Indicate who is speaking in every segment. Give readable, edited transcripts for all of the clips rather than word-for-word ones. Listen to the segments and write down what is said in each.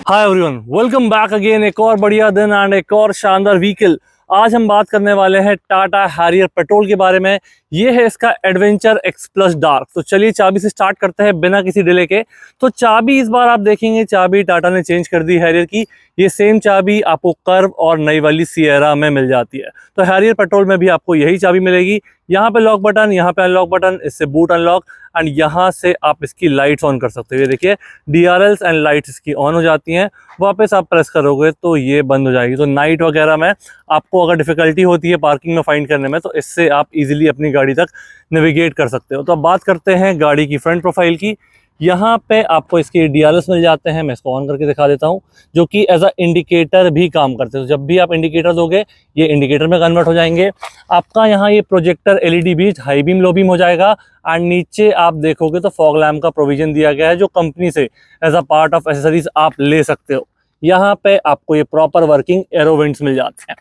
Speaker 1: Hi everyone, welcome back again. एक और बढ़िया दिन एंड एक और शानदार व्हीकल। आज हम बात करने वाले हैं टाटा हैरियर पेट्रोल के बारे में। ये है इसका एडवेंचर एक्स प्लस डार्क। तो चलिए चाबी से स्टार्ट करते हैं बिना किसी डिले के। तो चाबी इस बार आप देखेंगे, चाबी टाटा ने चेंज कर दी हैरियर की। ये सेम चाबी आपको कर्व और नई वाली सिएरा में मिल जाती है। तो हैरियर पेट्रोल में भी आपको यही चाबी मिलेगी। यहाँ पे लॉक बटन, यहाँ पे अनलॉक बटन, इससे बूट अनलॉक एंड यहाँ से आप इसकी लाइट्स ऑन कर सकते हो। ये देखिए DRLs एंड लाइट्स इसकी ऑन हो जाती हैं। वापस आप प्रेस करोगे तो ये बंद हो जाएगी। तो नाइट वगैरह में आपको अगर डिफिकल्टी होती है पार्किंग में फाइंड करने में, तो इससे आप इजीली अपनी गाड़ी तक नेविगेट कर सकते हो। तो अब बात करते हैं गाड़ी की फ्रंट प्रोफाइल की। यहाँ पे आपको इसके DRLs मिल जाते हैं। मैं इसको ऑन करके दिखा देता हूँ, जो कि एज अ इंडिकेटर भी काम करते हैं। तो जब भी आप इंडिकेटर दोगे ये इंडिकेटर में कन्वर्ट हो जाएंगे। आपका यहाँ ये प्रोजेक्टर LED भी हाई बीम लो बीम हो जाएगा। एंड नीचे आप देखोगे तो फॉग लैम्प का प्रोविजन दिया गया है, जो कंपनी से as a part of accessories आप ले सकते हो। यहाँ पे आपको ये प्रॉपर वर्किंग एरो वेंट्स मिल जाते हैं।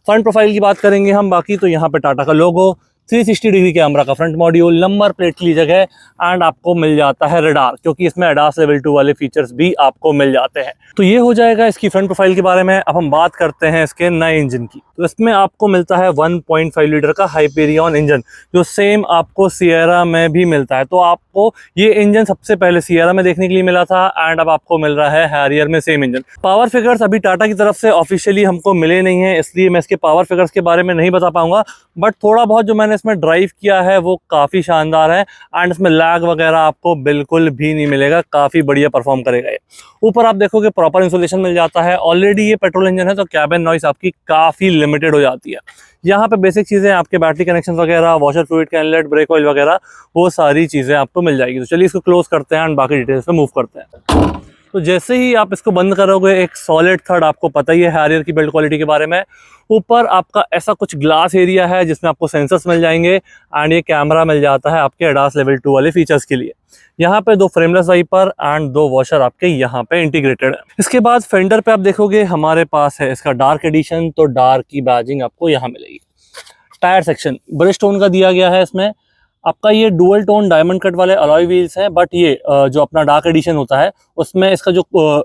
Speaker 1: फ्रंट प्रोफाइल की बात करेंगे हम बाकी, तो यहाँ पे टाटा का लोगो, 360 डिग्री कैमरा का फ्रंट मॉड्यूल, नंबर प्लेट की जगह एंड आपको मिल जाता है रडार, क्योंकि इसमें ADAS लेवल 2 वाले फीचर्स भी आपको मिल जाते हैं। तो ये हो जाएगा इसकी फ्रंट प्रोफाइल के बारे में। अब हम बात करते हैं इसके नए इंजन की। तो इसमें आपको मिलता है 1.5 लीटर का हाइपेरियन इंजन, जो सेम आपको सिएरा में भी मिलता है। तो आपको ये इंजन सबसे पहले सिएरा में देखने के लिए मिला था एंड अब आपको मिल रहा है हैरियर में सेम इंजन। पावर फिगर्स अभी टाटा की तरफ से ऑफिशियली हमको मिले नहीं है, इसलिए मैं इसके पावर फिगर्स के बारे में नहीं बता पाऊंगा। बट थोड़ा बहुत जो मैंने इसमें ड्राइव किया है वो काफ़ी शानदार है एंड इसमें लैग वगैरह आपको बिल्कुल भी नहीं मिलेगा। काफ़ी बढ़िया परफॉर्म करेगा ये। ऊपर आप देखोगे प्रॉपर इंसुलेशन मिल जाता है। ऑलरेडी ये पेट्रोल इंजन है तो कैबिन नॉइस आपकी काफ़ी लिमिटेड हो जाती है। यहाँ पे बेसिक चीज़ें आपके बैटरी कनेक्शन वगैरह, वॉशर फ्लूइड का इनलेट, ब्रेक ऑयल वगैरह, वो सारी चीज़ें आपको मिल जाएगी। तो चलिए इसको क्लोज करते हैं एंड बाकी डिटेल्स पे मूव करते हैं। तो जैसे ही आप इसको बंद करोगे, एक सॉलिड थर्ड, आपको पता ही है हैरियर की बिल्ड क्वालिटी के बारे में। ऊपर आपका ऐसा कुछ ग्लास एरिया है जिसमें आपको सेंसर्स मिल जाएंगे एंड ये कैमरा मिल जाता है आपके ADAS लेवल 2 वाले फीचर्स के लिए। यहाँ पे 2 फ्रेमलेस वाइपर एंड 2 वॉशर आपके यहाँ पे इंटीग्रेटेड है। इसके बाद फेंडर पे आप देखोगे हमारे पास है इसका डार्क एडिशन, तो डार्क की बैजिंग आपको यहाँ मिलेगी। टायर सेक्शन ब्रिजस्टोन का दिया गया है। इसमें आपका ये डुअल टोन डायमंड कट वाले अलॉय व्हील्स हैं, बट ये जो अपना डार्क एडिशन होता है उसमें इसका जो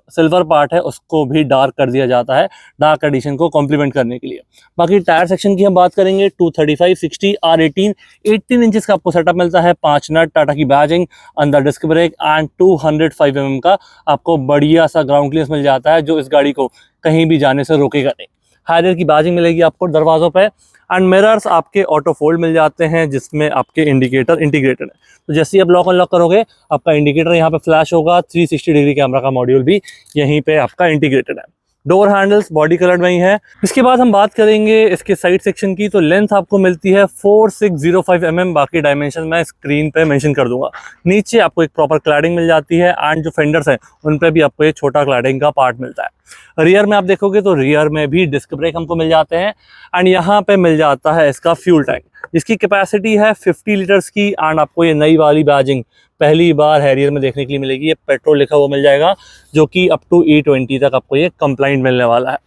Speaker 1: सिल्वर पार्ट है उसको भी डार्क कर दिया जाता है, डार्क एडिशन को कॉम्प्लीमेंट करने के लिए। बाकी टायर सेक्शन की हम बात करेंगे, 235 60 R18 18 इंचेस का आपको सेटअप मिलता है। 5 नट, टाटा की बैजिंग, अंदर डिस्क ब्रेक एंड 205 mm का आपको बढ़िया सा ग्राउंड क्लियरेंस मिल जाता है, जो इस गाड़ी को कहीं भी जाने से रोकेगा नहीं। हैरियर की बैजिंग मिलेगी आपको दरवाजों पे एंड मिरर्स आपके ऑटो फोल्ड मिल जाते हैं, जिसमें आपके इंडिकेटर इंटीग्रेटेड है। तो जैसे ही आप लॉक अनलॉक करोगे आपका इंडिकेटर यहाँ पे फ्लैश होगा। 360 डिग्री कैमरा का मॉड्यूल भी यहीं पे आपका इंटीग्रेटेड है। डोर हैंडल्स बॉडी कलर्ड में ही है। इसके बाद हम बात करेंगे इसके साइड सेक्शन की। तो लेंथ आपको मिलती है 4605 mm। बाकी डायमेंशन मैं स्क्रीन पे मेंशन कर दूंगा। नीचे आपको एक प्रॉपर क्लैडिंग मिल जाती है एंड जो फेंडर्स हैं उन पे भी आपको एक छोटा क्लैडिंग का पार्ट मिलता है। रियर में आप देखोगे तो रियर में भी डिस्क ब्रेक हमको मिल जाते हैं एंड यहाँ पे मिल जाता है इसका फ्यूल टैंक, जिसकी कैपेसिटी है 50 लीटर्स की। एंड आपको ये नई वाली बैजिंग पहली बार हैरियर में देखने के लिए मिलेगी। ये पेट्रोल लिखा हुआ मिल जाएगा, जो कि अप टू E20 तक आपको ये कंप्लाइंट मिलने वाला है।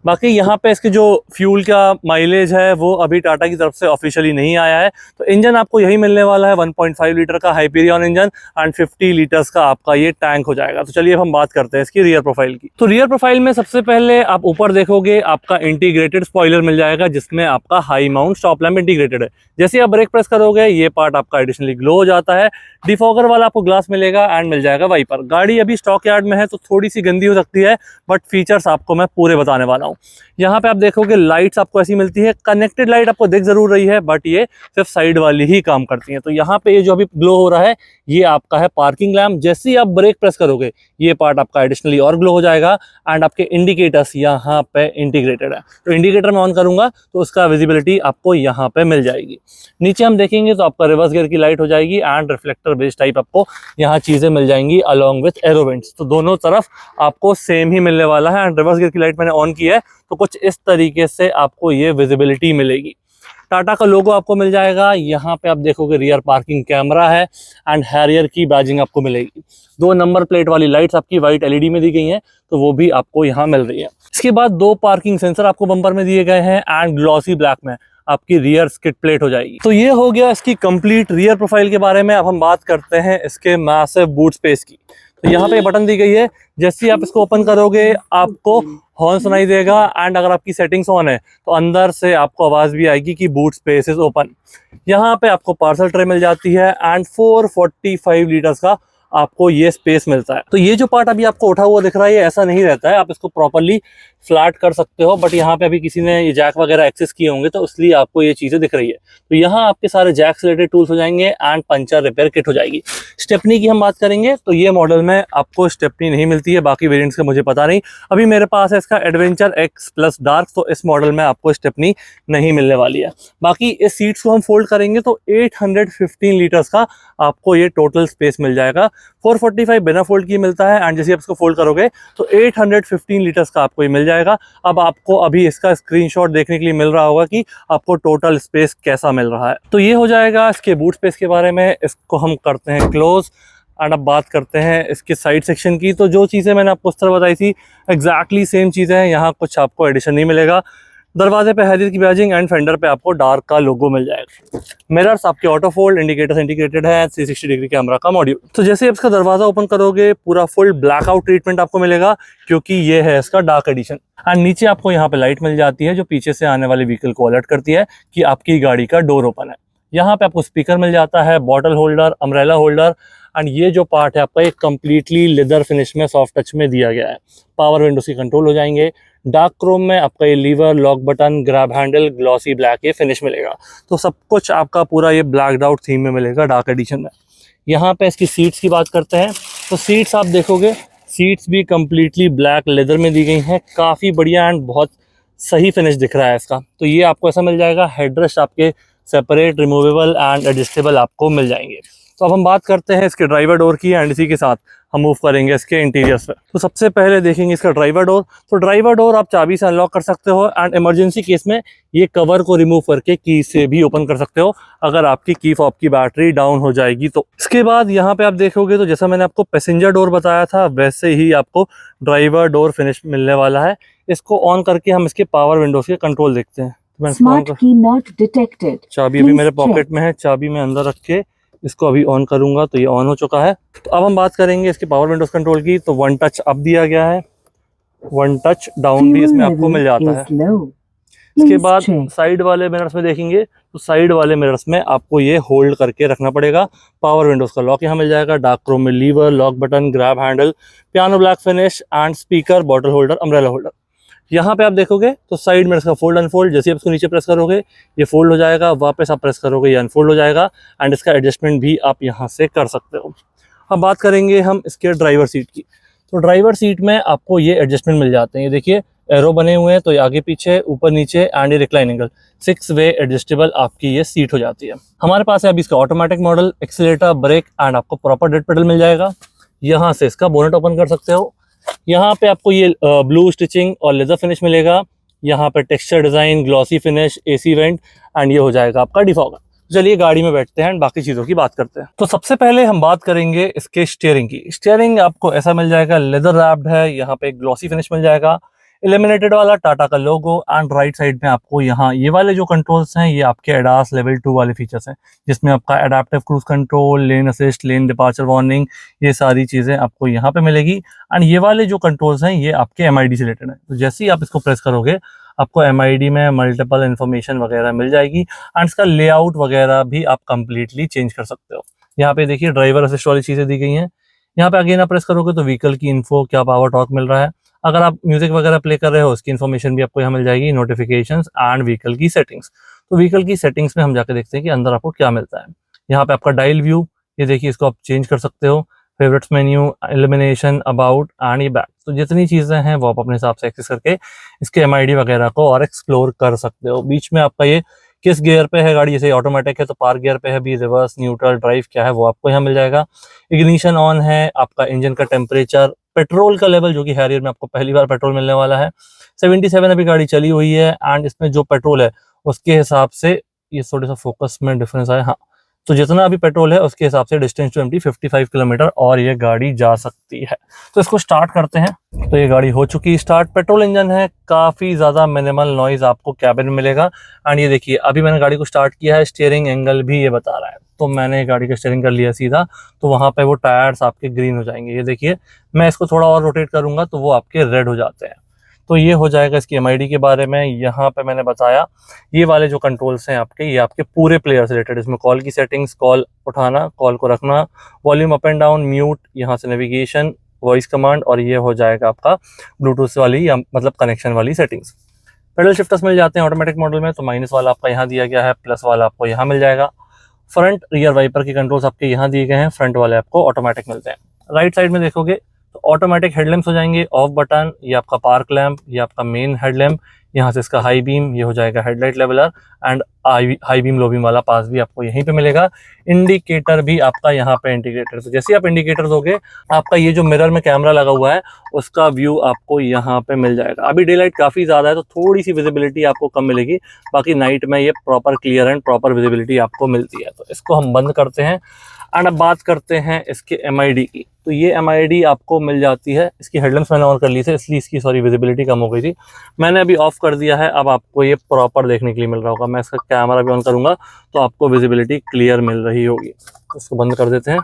Speaker 1: बाकी यहाँ पे इसके जो फ्यूल का माइलेज है वो अभी टाटा की तरफ से ऑफिशियली नहीं आया है। तो इंजन आपको यही मिलने वाला है, 1.5 लीटर का हाइपेरियन इंजन एंड 50 लीटर्स का आपका ये टैंक हो जाएगा। तो चलिए अब हम बात करते हैं इसकी रियर प्रोफाइल की। तो रियर प्रोफाइल में सबसे पहले आप ऊपर देखोगे आपका इंटीग्रेटेड स्पॉइलर मिल जाएगा, जिसमें आपका high mount stop lamp integrated है। जैसे आप ब्रेक प्रेस करोगे ये पार्ट आपका एडिशनली ग्लो हो जाता है। डिफॉगर वाला आपको ग्लास मिलेगा एंड मिल जाएगा वाइपर। गाड़ी अभी स्टॉक यार्ड में है तो थोड़ी सी गंदी हो सकती है, बट फीचर्स आपको मैं पूरे बताने वाला हूँ। यहाँ पे आप देखोगे लाइट्स आपको ऐसी मिलती है। कनेक्टेड लाइट आपको दिख जरूर रही है, बट ये सिर्फ साइड वाली ही काम करती है। तो यहाँ पे ये जो अभी ग्लो हो रहा है ये आपका है पार्किंग लैम्प। जैसे ही आप ब्रेक प्रेस करोगे ये पार्ट आपका एडिशनली और ग्लो हो जाएगा एंड आपके इंडिकेटर्स यहाँ पे इंटीग्रेटेड है। तो इंडिकेटर मैं ऑन करूंगा तो उसका विजिबिलिटी आपको यहाँ पे मिल जाएगी। नीचे हम देखेंगे तो आपका रिवर्स गियर की लाइट हो जाएगी एंड रिफ्लेक्टर बेस टाइप आपको यहाँ चीजें मिल जाएंगी अलॉन्ग विथ एरो वेंट्स। तो दोनों तरफ आपको सेम ही मिलने वाला है। एंड रिवर्स गियर की लाइट मैंने ऑन की है तो कुछ इस तरीके से आपको ये विजिबिलिटी मिलेगी। टाटा का लोगो आपको मिल जाएगा। यहाँ पे आप देखोगे रियर पार्किंग कैमरा है एंड हैरियर की बैजिंग आपको मिलेगी। 2 नंबर प्लेट वाली लाइट्स आपकी वाइट LED में दी गई हैं, तो वो भी आपको यहाँ मिल रही है। इसके बाद 2 पार्किंग सेंसर आपको बम्पर में दिए गए हैं एंड ग्लॉसी ब्लैक में आपकी रियर स्किड प्लेट हो जाएगी। तो ये हो गया इसकी कंप्लीट रियर प्रोफाइल के बारे में। अब हम बात करते हैं इसके मैसिव बूट स्पेस की। तो यहाँ पे बटन दी गई है, जैसे ही आप इसको ओपन करोगे आपको हॉर्न सुनाई देगा एंड अगर आपकी सेटिंग्स ऑन है तो अंदर से आपको आवाज़ भी आएगी कि बूट स्पेस इज ओपन। यहाँ पे आपको पार्सल ट्रे मिल जाती है एंड 445 लीटर्स का आपको ये स्पेस मिलता है। तो ये जो पार्ट अभी आपको उठा हुआ दिख रहा है ये ऐसा नहीं रहता है, आप इसको प्रॉपर्ली फ्लैट कर सकते हो, बट यहाँ पे अभी किसी ने ये जैक वगैरह एक्सेस किए होंगे तो इसलिए आपको ये चीज़ें दिख रही है। तो यहाँ आपके सारे जैक से रिलेटेड टूल्स हो जाएंगे एंड पंचर रिपेयर किट हो जाएगी। स्टेपनी की हम बात करेंगे तो ये मॉडल में आपको स्टेपनी नहीं मिलती है, बाकी वेरिएंट्स का मुझे पता नहीं। अभी मेरे पास है इसका एडवेंचर एक्स प्लस डार्क, तो इस मॉडल में आपको स्टेपनी नहीं मिलने वाली है। बाकी इस सीट्स को हम फोल्ड करेंगे तो 815 लीटर्स का आपको ये टोटल स्पेस मिल जाएगा। 445 बिना फोल्ड किए मिलता है एंड जैसे आप इसको फोल्ड करोगे तो 815 लीटर्स का आपको ये मिल जाएगा। अब आपको अभी इसका स्क्रीनशॉट देखने के लिए मिल रहा होगा कि आपको टोटल स्पेस कैसा मिल रहा है। तो ये हो जाएगा इसके बूट स्पेस के बारे में। इसको हम करते हैं क्लोज एंड अब बात करते हैं इसके साइड सेक्शन की। तो जो चीज़ें मैंने आपको उस तरह बताई थी एग्जैक्टली सेम चीज़ें हैं, यहाँ कुछ आपको एडिशन नहीं मिलेगा। दरवाजे पे हैरियर की बैजिंग एंड फेंडर पे आपको डार्क का लोगो मिल जाएगा। मिरर्स आपके ऑटो फोल्ड, इंडिकेटर्स इंटीग्रेटेड है, 360 डिग्री कैमरा का मॉड्यूल। तो जैसे आप इसका दरवाजा ओपन करोगे पूरा फुल ब्लैकआउट ट्रीटमेंट आपको मिलेगा क्योंकि ये है इसका डार्क एडिशन। एंड नीचे आपको यहाँ पे लाइट मिल जाती है जो पीछे से आने वाले व्हीकल को अलर्ट करती है कि आपकी गाड़ी का डोर ओपन है। यहाँ पे आपको स्पीकर मिल जाता है, bottle holder, umbrella holder and ये जो पार्ट है आपका एक कम्प्लीटली लेदर फिनिश में सॉफ्ट टच में दिया गया है। पावर विंडोज की कंट्रोल हो जाएंगे। डार्क क्रोम में आपका ये lever, lock button, grab handle, glossy black ये फिनिश मिलेगा। तो सब कुछ आपका पूरा ये ब्लैक्ड आउट थीम में मिलेगा डार्क एडिशन में। यहाँ पे इसकी सीट्स की बात करते हैं तो सीट्स आप देखोगे सीट्स भी कम्प्लीटली ब्लैक लेदर में दी गई हैं, काफ़ी बढ़िया एंड बहुत सही फिनिश दिख रहा है इसका। तो ये आपको ऐसा मिल जाएगा। हेडरेस्ट आपके सेपरेट, रिमूवेबल एंड एडजस्टेबल आपको मिल जाएंगे। तो अब हम बात करते हैं इसके ड्राइवर डोर की एंड इसी के साथ हम मूव करेंगे इसके इंटीरियर्स पे। तो सबसे पहले देखेंगे इसका ड्राइवर डोर। तो ड्राइवर डोर आप चाबी से अनलॉक कर सकते हो एंड इमरजेंसी केस में ये कवर को रिमूव करके की से भी ओपन कर सकते हो अगर आपकी की फॉब की बैटरी डाउन हो जाएगी तो। इसके बाद यहाँ पे आप देखोगे तो जैसा मैंने आपको पैसेंजर डोर बताया था वैसे ही आपको ड्राइवर डोर फिनिश मिलने वाला है। इसको ऑन करके हम इसके पावर विंडोज के कंट्रोल देखते हैं।
Speaker 2: स्मार्ट की नॉट डिटेक्टेड।
Speaker 1: चाबी अभी मेरे पॉकेट में है, चाबी मैं अंदर रख के इसको अभी ऑन करूंगा तो ये ऑन हो चुका है। तो अब हम बात करेंगे इसके पावर विंडोज कंट्रोल की। तो वन टच अप दिया गया है, वन टच डाउन भी इसमें आपको मिल जाता है। इसके बाद साइड वाले मिरर्स में देखेंगे तो साइड वाले मिरर्स में आपको ये होल्ड करके रखना पड़ेगा। पावर विंडोज का लॉक यहाँ मिल जाएगा। डार्क क्रोम में lever, lock button, grab handle, piano black finish and speaker, bottle holder, umbrella holder. यहाँ पे आप देखोगे तो साइड में इसका फोल्ड अनफोल्ड, जैसे आप इसको नीचे प्रेस करोगे ये फोल्ड हो जाएगा, वापस आप प्रेस करोगे ये अनफोल्ड हो जाएगा एंड इसका एडजस्टमेंट भी आप यहाँ से कर सकते हो। अब बात करेंगे हम इसके ड्राइवर सीट की। तो ड्राइवर सीट में आपको ये एडजस्टमेंट मिल जाते हैं। ये देखिए एरो बने हुए हैं तो ये आगे पीछे, ऊपर नीचे एंड ये रिक्लाइनिंग 6 वे एडजस्टेबल आपकी ये सीट हो जाती है। हमारे पास है अभी इसका automatic model, accelerator, brake and आपको प्रॉपर डेड पेडल मिल जाएगा। यहाँ से इसका बोनेट ओपन कर सकते हो। यहाँ पे आपको ये ब्लू स्टिचिंग और लेदर फिनिश मिलेगा। यहाँ पे texture design, glossy finish, AC vent and ये हो जाएगा आपका डिफॉगर। चलिए गाड़ी में बैठते हैं एंड बाकी चीज़ों की बात करते हैं। तो सबसे पहले हम बात करेंगे इसके स्टीयरिंग की। स्टीयरिंग आपको ऐसा मिल जाएगा, लेदर रैप्ड है, यहाँ पे ग्लॉसी फिनिश मिल जाएगा, इल्यूमिनेटेड वाला टाटा का लोगो एंड राइट साइड में आपको यहाँ ये वाले जो कंट्रोल्स हैं ये आपके एडास लेवल 2 वाले फीचर्स हैं जिसमें आपका एडाप्टिव क्रूज कंट्रोल, लेन असिस्ट, लेन डिपार्चर वार्निंग, ये सारी चीज़ें आपको यहाँ पे मिलेगी। एंड ये वाले जो कंट्रोल्स हैं ये आपके MID से रिलेटेड है। तो जैसे ही आप इसको प्रेस करोगे आपको MID में मल्टीपल इन्फॉर्मेशन वगैरह मिल जाएगी एंड इसका लेआउट वगैरह भी आप कंप्लीटली चेंज कर सकते हो। यहाँ पे देखिए ड्राइवर असिस्ट वाली चीज़ें दी गई हैं। यहाँ पे अगेन आप प्रेस करोगे तो व्हीकल की इन्फो, क्या पावर टॉर्क मिल रहा है, अगर आप म्यूजिक वगैरह प्ले कर रहे हो उसकी इन्फॉर्मेशन भी आपको यहाँ मिल जाएगी, नोटिफिकेशंस एंड व्हीकल की सेटिंग्स। तो व्हीकल की सेटिंग्स में हम जाकर देखते हैं कि अंदर आपको क्या मिलता है। यहाँ पे आपका डायल व्यू, ये देखिए इसको आप चेंज कर सकते हो, favourites menu, illumination, about and ये बैक। तो जितनी चीज़ें हैं वो आप अपने हिसाब से एक्सेस करके इसके MID वगैरह को और एक्सप्लोर कर सकते हो। बीच में आपका ये किस गियर पे है गाड़ी, जैसे ऑटोमेटिक है तो पार्क गियर पे है, भी रिवर्स, न्यूट्रल, ड्राइव क्या है वो आपको यहाँ मिल जाएगा। इग्निशन ऑन है, आपका इंजन का टेम्परेचर, पेट्रोल का लेवल जो कि हैरियर में आपको पहली बार पेट्रोल मिलने वाला है। 77 अभी गाड़ी चली हुई है एंड इसमें जो पेट्रोल है उसके हिसाब से ये थोड़ा सा फोकस में डिफरेंस आया, हाँ तो जितना अभी पेट्रोल है उसके हिसाब से डिस्टेंस टू एम्प्टी 55 किलोमीटर और ये गाड़ी जा सकती है। तो इसको स्टार्ट करते हैं। तो ये गाड़ी हो चुकी है स्टार्ट। पेट्रोल इंजन है, काफ़ी ज़्यादा मिनिमल नॉइज़ आपको कैबिन में मिलेगा। एंड ये देखिए अभी मैंने गाड़ी को स्टार्ट किया है, स्टीयरिंग एंगल भी ये बता रहा है। तो मैंने गाड़ी का स्टीयरिंग कर लिया सीधा, तो वहाँ पे वो टायर्स आपके ग्रीन हो जाएंगे। ये देखिए मैं इसको थोड़ा और रोटेट करूँगा तो वो आपके रेड हो जाते हैं। तो ये हो जाएगा इसकी MID के बारे में। यहाँ पे मैंने बताया ये वाले जो कंट्रोल्स हैं आपके, ये आपके पूरे प्लेयर से रिलेटेड। इसमें कॉल की सेटिंग्स, कॉल उठाना, कॉल को रखना, volume up and down, mute, यहाँ से नेविगेशन, वॉइस कमांड, और ये हो जाएगा आपका ब्लूटूथ वाली या मतलब कनेक्शन वाली सेटिंग्स। पेडल शिफ्टर्स मिल जाते हैं ऑटोमेटिक मॉडल में, तो माइनस वाला आपका यहाँ दिया गया है, प्लस वाला आपको यहाँ मिल जाएगा। फ्रंट रियर वाइपर के कंट्रोल्स आपके यहाँ दिए गए हैं, फ्रंट वाले आपको ऑटोमेटिक मिलते हैं। राइट साइड में देखोगे तो ऑटोमेटिक हेडलैम्प्स हो जाएंगे, ऑफ बटन, ये आपका पार्क लैम्प, ये आपका मेन हेडलैम्प, यहाँ से इसका हाई बीम, ये हो जाएगा headlight leveller, and high beam low beam वाला पास भी आपको यहीं पे मिलेगा। इंडिकेटर भी आपका यहाँ पे इंडिकेटर, तो जैसे आप इंडिकेटर दोगे आपका ये जो मिरर में कैमरा लगा हुआ है उसका व्यू आपको यहाँ पे मिल जाएगा। अभी डे लाइट काफ़ी ज़्यादा है तो थोड़ी सी विजिबिलिटी आपको कम मिलेगी, बाकी नाइट में ये proper clear and proper visibility आपको मिलती है। तो इसको हम बंद करते हैं एंड अब बात करते हैं इसके MID की। तो ये MID आपको मिल जाती है, इसकी हेडलैम्प्स मैंने ऑन कर ली थी इसलिए इसकी विजिबिलिटी कम हो गई थी, मैंने अभी ऑफ कर दिया है। अब आपको ये प्रॉपर देखने के लिए मिल रहा होगा। मैं इसका कैमरा भी ऑन करूंगा तो आपको विजिबिलिटी क्लियर मिल रही होगी। इसको बंद कर देते हैं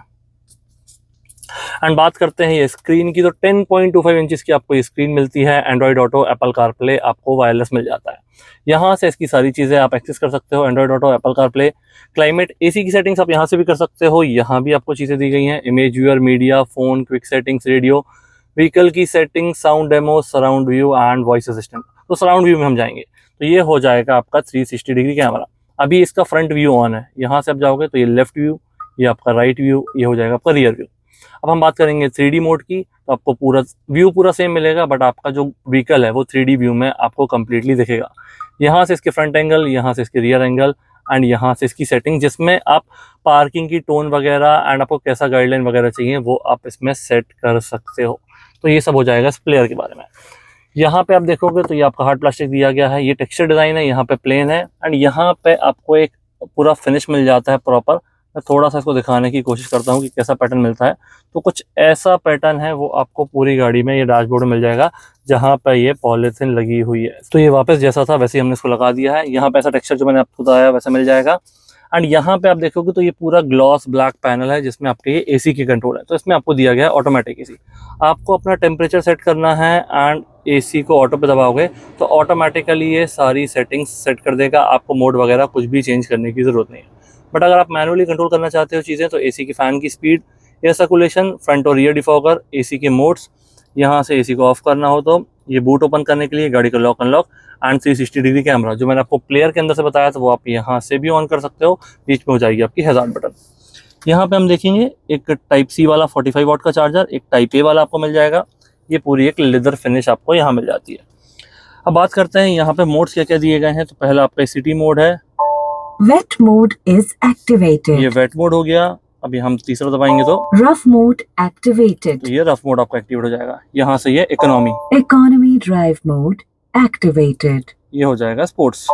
Speaker 1: एंड बात करते हैं ये स्क्रीन की। तो 10.25 इंचेस की आपको ये स्क्रीन मिलती है। एंड्रॉइड ऑटो, एप्पल कारप्ले आपको वायरलेस मिल जाता है। यहाँ से इसकी सारी चीज़ें आप एक्सेस कर सकते हो, Android auto, Apple CarPlay, climate, AC की सेटिंग्स आप यहाँ से भी कर सकते हो। यहाँ भी आपको चीज़ें दी गई हैं, image viewer, media, phone, quick settings, radio, vehicle की setting, sound demo, surround view and voice assistant. तो सराउंड व्यू में हम जाएंगे तो ये हो जाएगा आपका 360 डिग्री कैमरा। अभी इसका फ्रंट व्यू ऑन है, यहाँ से आप जाओगे तो ये लेफ्ट व्यू, ये आपका राइट व्यू, ये हो जाएगा आपका रियर व्यू। अब हम बात करेंगे 3D मोड की, तो आपको पूरा व्यू पूरा सेम मिलेगा, बट आपका जो व्हीकल है वो 3D व्यू में आपको कंप्लीटली दिखेगा। यहाँ से इसके फ्रंट एंगल, यहाँ से इसके रियर एंगल एंड यहाँ से इसकी सेटिंग, जिसमें आप पार्किंग की टोन वगैरह एंड आपको कैसा गाइडलाइन वगैरह चाहिए वो आप इसमें सेट कर सकते हो। तो ये सब हो जाएगा इस प्लेयर के बारे में। यहाँ पे आप देखोगे तो ये आपका हार्ड प्लास्टिक दिया गया है, ये टेक्सचर डिज़ाइन है, यहाँ पे प्लेन है एंड यहाँ पे आपको एक पूरा फिनिश मिल जाता है प्रॉपर। मैं थोड़ा सा इसको दिखाने की कोशिश करता हूँ कि कैसा पैटर्न मिलता है। तो कुछ ऐसा पैटर्न है वो आपको पूरी गाड़ी में ये डैशबोर्ड में मिल जाएगा, जहाँ पर ये पॉलीथिन लगी हुई है। तो ये वापस जैसा था वैसे ही हमने इसको लगा दिया है। यहाँ पे ऐसा टेक्सचर जो मैंने आपको बताया वैसा मिल जाएगा। एंड यहाँ पे आप देखोगे तो ये पूरा ग्लॉस ब्लैक पैनल है जिसमें आपके ये AC की कंट्रोल है। तो इसमें आपको दिया गया है ऑटोमेटिक AC। आपको अपना टेम्परेचर सेट करना है एंड AC को ऑटो पे दबाओगे तो ऑटोमेटिकली ये सारी सेटिंग्स सेट कर देगा। आपको मोड वगैरह कुछ भी चेंज करने की ज़रूरत नहीं है। बट अगर आप मैनुअली कंट्रोल करना चाहते हो चीज़ें तो AC की फ़ैन की स्पीड, एयर सर्कुलेशन, फ्रंट और रियर डिफॉगर, AC के मोड्स, यहाँ से AC को ऑफ करना हो तो ये बूट ओपन करने के लिए, गाड़ी का lock unlock and 360 degree camera जो मैंने आपको प्लेयर के अंदर से बताया था वो आप यहाँ से भी ऑन कर सकते हो। बीच में हो जाएगी आपकी हैजार्ड बटन। यहाँ पे हम देखेंगे एक टाइप C वाला 45 वाट का चार्जर, एक टाइप A वाला आपको मिल जाएगा। ये पूरी एक लेदर फिनिश आपको यहाँ मिल जाती है। अब बात करते हैं यहाँ पे मोड्स क्या क्या दिए गए हैं। तो पहला आपका सिटी मोड है,
Speaker 2: Wet mode is activated.
Speaker 1: ये वेट मोड हो गया। अभी हम तीसरा दबाएंगे तो
Speaker 2: Rough mode activated.
Speaker 1: ये रफ मोड आपका एक्टिवेट हो जाएगा। यहाँ से ये economy,
Speaker 2: Economy drive mode activated.
Speaker 1: ये हो जाएगा sports.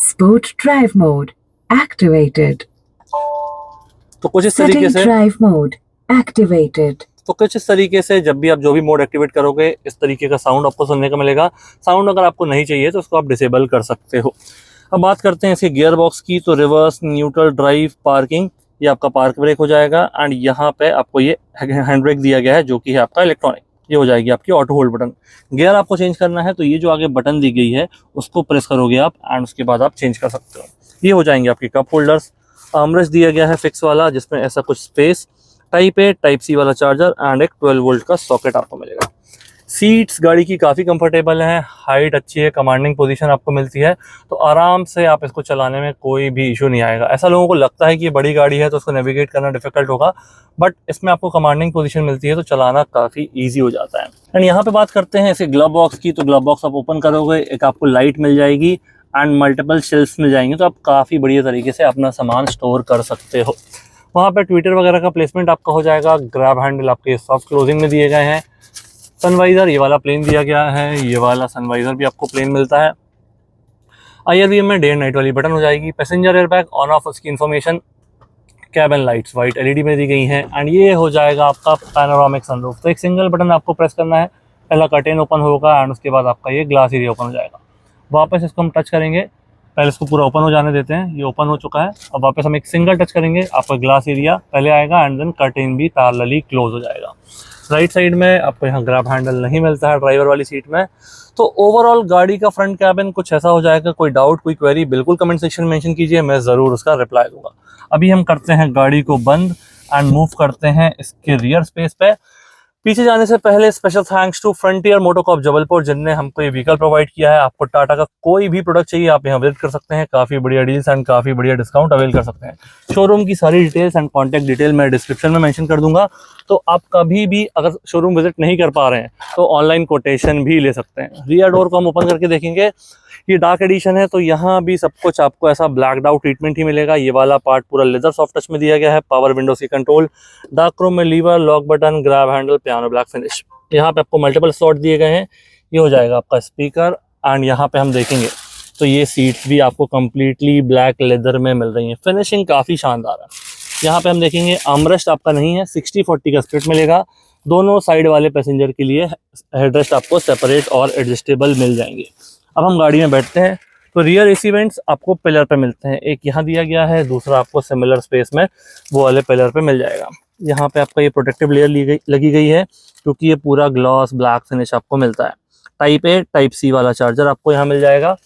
Speaker 2: Sport drive mode activated.
Speaker 1: तो कुछ इस
Speaker 2: City
Speaker 1: तरीके से
Speaker 2: drive mode activated.
Speaker 1: तो कुछ इस तरीके से जब भी आप जो भी मोड एक्टिवेट करोगे इस तरीके का साउंड आपको सुनने को मिलेगा। साउंड अगर आपको नहीं चाहिए तो उसको आप डिसेबल कर सकते हो। अब बात करते हैं इसके गियर बॉक्स की। तो रिवर्स, न्यूट्रल, ड्राइव, पार्किंग, ये आपका पार्क ब्रेक हो जाएगा एंड यहाँ पे आपको ये हैंड ब्रेक दिया गया है जो कि है आपका इलेक्ट्रॉनिक। ये हो जाएगी आपकी ऑटो होल्ड बटन। गियर आपको चेंज करना है तो ये जो आगे बटन दी गई है उसको प्रेस करोगे आप एंड उसके बाद आप चेंज कर सकते हो। ये हो जाएंगे आपके कप होल्डर्स। आर्मरेस्ट दिया गया है फिक्स वाला जिसमें ऐसा कुछ space, type A, type C वाला चार्जर एंड एक 12 वोल्ट का सॉकेट आपको मिलेगा। सीट्स गाड़ी की काफ़ी कंफर्टेबल हैं, हाइट अच्छी है, कमांडिंग पोजीशन आपको मिलती है, तो आराम से आप इसको चलाने में कोई भी इशू नहीं आएगा। ऐसा लोगों को लगता है कि ये बड़ी गाड़ी है तो उसको नेविगेट करना डिफिकल्ट होगा, बट इसमें आपको कमांडिंग पोजीशन मिलती है तो चलाना काफ़ी ईजी हो जाता है। एंड यहाँ पे बात करते हैं इसके ग्लव बॉक्स की। तो ग्लव बॉक्स आप ओपन करोगे, एक आपको लाइट मिल जाएगी एंड मल्टीपल शेल्फ्स मिल जाएंगे, तो आप काफ़ी बढ़िया तरीके से अपना सामान स्टोर कर सकते हो। वहाँ पे ट्विटर वगैरह का प्लेसमेंट आपका हो जाएगा। ग्रैब हैंडल आपके सॉफ्ट क्लोजिंग में दिए गए हैं। सनवाइज़र ये वाला प्लेन दिया गया है, ये वाला सनवाइज़र भी आपको प्लेन मिलता है। IRVM में डे एंड नाइट वाली बटन हो जाएगी। पैसेंजर एयरबैग ऑन ऑफ, उसकी information cabin lights white LED में दी गई हैं एंड ये हो जाएगा आपका पैनोरामिक सनरूफ। तो एक सिंगल बटन आपको प्रेस करना है, पहला कर्टेन ओपन होगा एंड उसके बाद आपका ये ग्लास एरिया ओपन हो जाएगा। वापस इसको हम टच करेंगे, पहले इसको पूरा ओपन हो जाने देते हैं, ये ओपन हो चुका है। अब वापस हम एक सिंगल टच करेंगे, आपका ग्लास एरिया पहले आएगा एंड देन कर्टेन भी पैरेलली क्लोज हो जाएगा। राइट साइड में आपको यहाँ ग्रैब हैंडल नहीं मिलता है ड्राइवर वाली सीट में। तो ओवरऑल गाड़ी का फ्रंट कैबिन कुछ ऐसा हो जाएगा। कोई डाउट, कोई क्वेरी बिल्कुल कमेंट सेक्शन में मेंशन कीजिए, मैं ज़रूर उसका रिप्लाई दूंगा। अभी हम करते हैं गाड़ी को बंद एंड मूव करते हैं इसके रियर स्पेस पे। पीछे जाने से पहले special thanks to Frontier MotoCorp Jabalpur जिनने हमको ये व्हीकल प्रोवाइड किया है। आपको टाटा का कोई भी प्रोडक्ट चाहिए आप यहाँ विजिट कर सकते हैं, काफ़ी बढ़िया डील्स एंड काफ़ी बढ़िया डिस्काउंट अवेल कर सकते हैं। शोरूम की सारी डिटेल्स एंड कॉन्टैक्ट डिटेल मैं डिस्क्रिप्शन में मेंशन कर दूंगा। तो आप कभी भी अगर शोरूम विजिट नहीं कर पा रहे हैं तो ऑनलाइन कोटेशन भी ले सकते हैं। रियर डोर को हम ओपन करके देखेंगे, ये डार्क एडिशन है तो यहाँ भी सब कुछ आपको ऐसा ब्लैक्ड आउट ट्रीटमेंट ही मिलेगा। ये वाला पार्ट पूरा लेदर सॉफ्ट टच में दिया गया है। पावर विंडोज की कंट्रोल, डार्क क्रोम में lever, lock button, grab handle, piano black finish. यहाँ पे आपको मल्टीपल स्लॉट दिए गए हैं। ये हो जाएगा आपका स्पीकर एंड यहाँ पे हम देखेंगे तो ये सीट्स भी आपको कम्प्लीटली ब्लैक लेदर में मिल रही हैं। फिनिशिंग काफ़ी शानदार है। यहाँ पे हम देखेंगे आर्मरेस्ट आपका नहीं है, 60-40 का स्प्लिट मिलेगा। दोनों साइड वाले पैसेंजर के लिए हेडरेस्ट आपको सेपरेट और एडजस्टेबल मिल जाएंगे। अब हम गाड़ी में बैठते हैं तो रियर एसी वेंट्स आपको पिलर पे मिलते हैं। एक यहाँ दिया गया है, दूसरा आपको सिमिलर स्पेस में वो वाले पिलर पे मिल जाएगा। यहाँ पे आपका ये प्रोटेक्टिव लेयर लगी गई है क्योंकि ये पूरा ग्लॉस ब्लैक फिनिश आपको मिलता है। टाइप ए टाइप सी वाला चार्जर आपको यहाँ मिल जाएगा।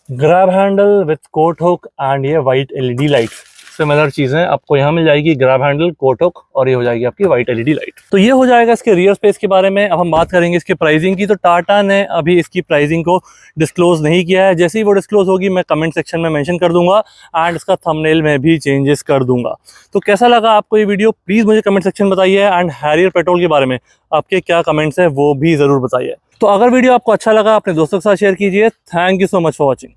Speaker 1: Grab handle with coat hook and ये वाइट एलईडी लाइट, सिमिलर चीज़ें आपको यहाँ मिल जाएगी। ग्रैब हैंडल, कोट हुक और ये हो जाएगी आपकी वाइट एलईडी लाइट। तो ये हो जाएगा इसके रियर स्पेस के बारे में। अब हम बात करेंगे इसके प्राइसिंग की। तो टाटा ने अभी इसकी प्राइसिंग को डिस्क्लोज नहीं किया है। जैसे ही वो डिस्क्लोज होगी मैं कमेंट सेक्शन में मेंशन कर दूंगा एंड इसका थंबनेल में भी चेंजेस कर दूंगा। तो कैसा लगा आपको ये वीडियो प्लीज़ मुझे कमेंट सेक्शन बताइए एंड हैरियर पेट्रोल के बारे में आपके क्या कमेंट्स हैं वो भी ज़रूर बताइए। तो अगर वीडियो आपको अच्छा लगा अपने दोस्तों के साथ शेयर कीजिए। Thank you so much for watching.